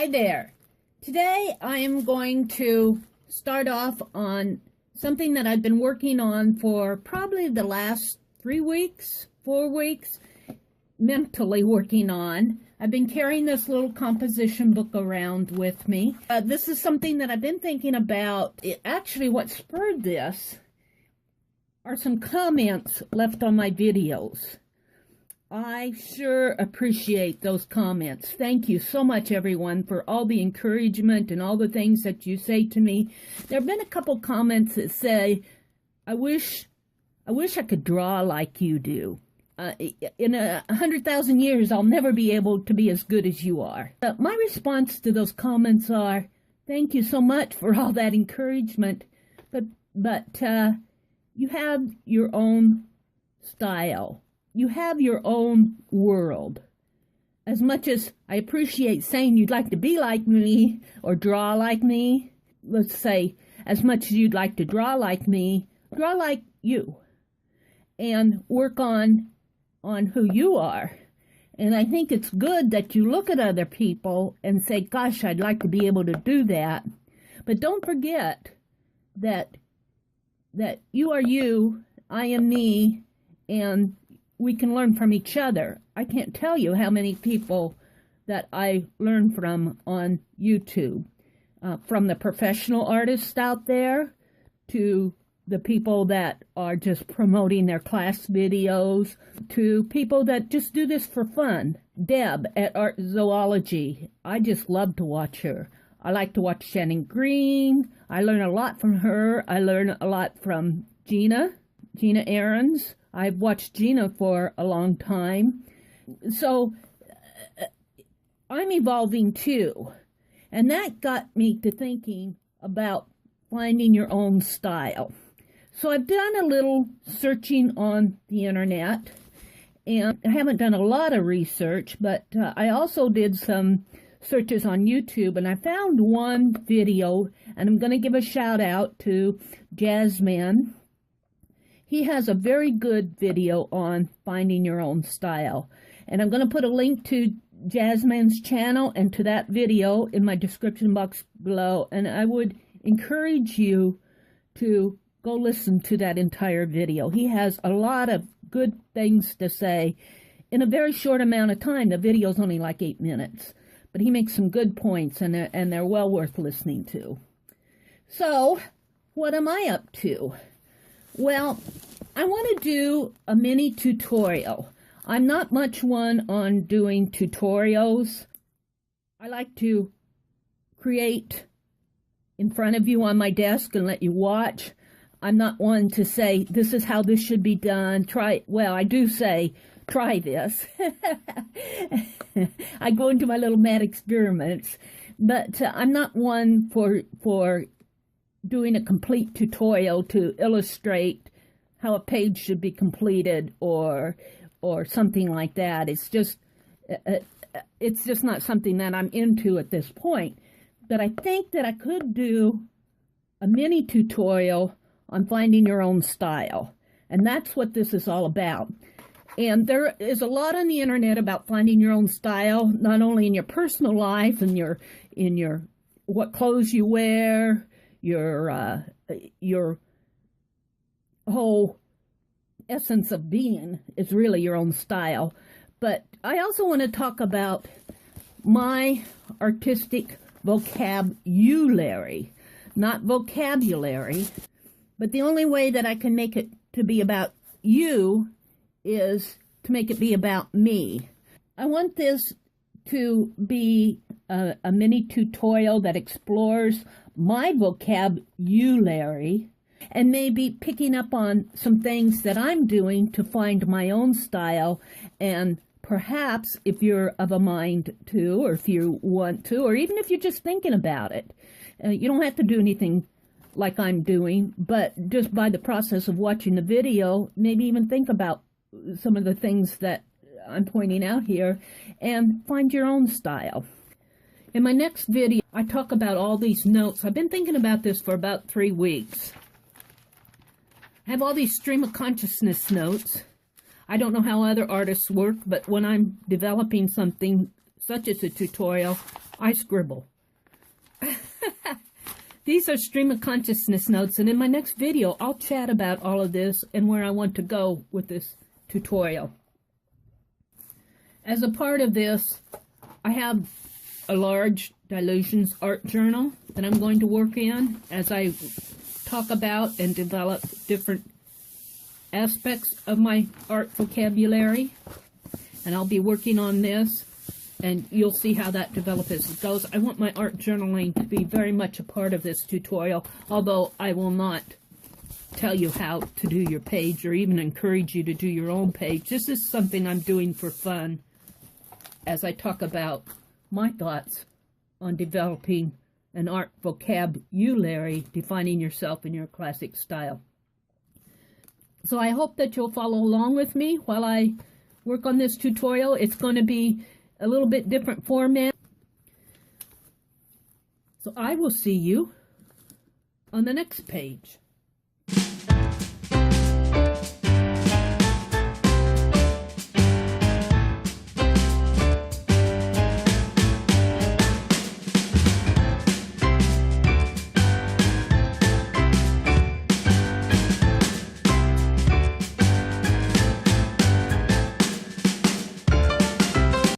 Hi there. Today I am going to start off on something that I've been working on for probably the last 3 weeks, 4 weeks, mentally working on. I've been carrying this little composition book around with me. This is something that I've been thinking about. Actually, what spurred this are some comments left on my videos. I sure appreciate those comments. Thank you so much, everyone, for all the encouragement and all the things that you say to me. There have been a couple comments that say, I wish I could draw like you do. In 100,000 years, I'll never be able to be as good as you are. My response to those comments are, thank you so much for all that encouragement, but you have your own style. You have your own world. As much as I appreciate saying you'd like to be like me or draw like me, let's say, as much as you'd like to draw like me, draw like you and work on who you are. And I think it's good that you look at other people and say, gosh, I'd like to be able to do that. But don't forget that you are you, I am me, and we can learn from each other. I can't tell you how many people that I learn from on YouTube, from the professional artists out there to the people that are just promoting their class videos, to people that just do this for fun. Deb at Art Zoology, I just love to watch her. I like to watch Shannon Green. I learn a lot from her. I learn a lot from Gina Ahrens. I've watched Gina for a long time. So I'm evolving too. And that got me to thinking about finding your own style. So I've done a little searching on the internet, and I haven't done a lot of research, but I also did some searches on YouTube, and I found one video, and I'm going to give a shout out to Jazzman. He has a very good video on finding your own style, and I'm going to put a link to Jazzman's channel and to that video in my description box below, and I would encourage you to go listen to that entire video. He has a lot of good things to say in a very short amount of time. The video's only like 8 minutes, but he makes some good points, and they're well worth listening to. So, what am I up to? Well, I want to do a mini tutorial. I'm not much one on doing tutorials. I like to create in front of you on my desk and let you watch. I'm not one to say, this is how this should be done. Well, I do say, try this. I go into my little mad experiments, but I'm not one for doing a complete tutorial to illustrate how a page should be completed or something like that. It's just not something that I'm into at this point. But I think that I could do a mini tutorial on finding your own style. And that's what this is all about. And there is a lot on the internet about finding your own style, not only in your personal life and in your what clothes you wear, your whole essence of being is really your own style. But I also want to talk about my artistic vocab-you-lary, not vocabulary, but the only way that I can make it to be about you is to make it be about me. I want this to be a mini tutorial that explores my vocab-you-lary and maybe picking up on some things that I'm doing to find my own style. And perhaps if you're of a mind to, or if you want to, or even if you're just thinking about it, you don't have to do anything like I'm doing, but just by the process of watching the video, maybe even think about some of the things that I'm pointing out here and find your own style. In my next video, I talk about all these notes. I've been thinking about this for about 3 weeks. I have all these stream of consciousness notes. I don't know how other artists work, but when I'm developing something such as a tutorial, I scribble. These are stream of consciousness notes, and in my next video, I'll chat about all of this and where I want to go with this tutorial. As a part of this, I have a large Dilutions art journal that I'm going to work in as I talk about and develop different aspects of my art vocabulary. And I'll be working on this, and you'll see how that develops as it goes. I want my art journaling to be very much a part of this tutorial, although I will not tell you how to do your page or even encourage you to do your own page. This is something I'm doing for fun as I talk about my thoughts on developing an art vocabulary, defining yourself in your classic style. So I hope that you'll follow along with me while I work on this tutorial. It's going to be a little bit different format. So I will see you on the next page.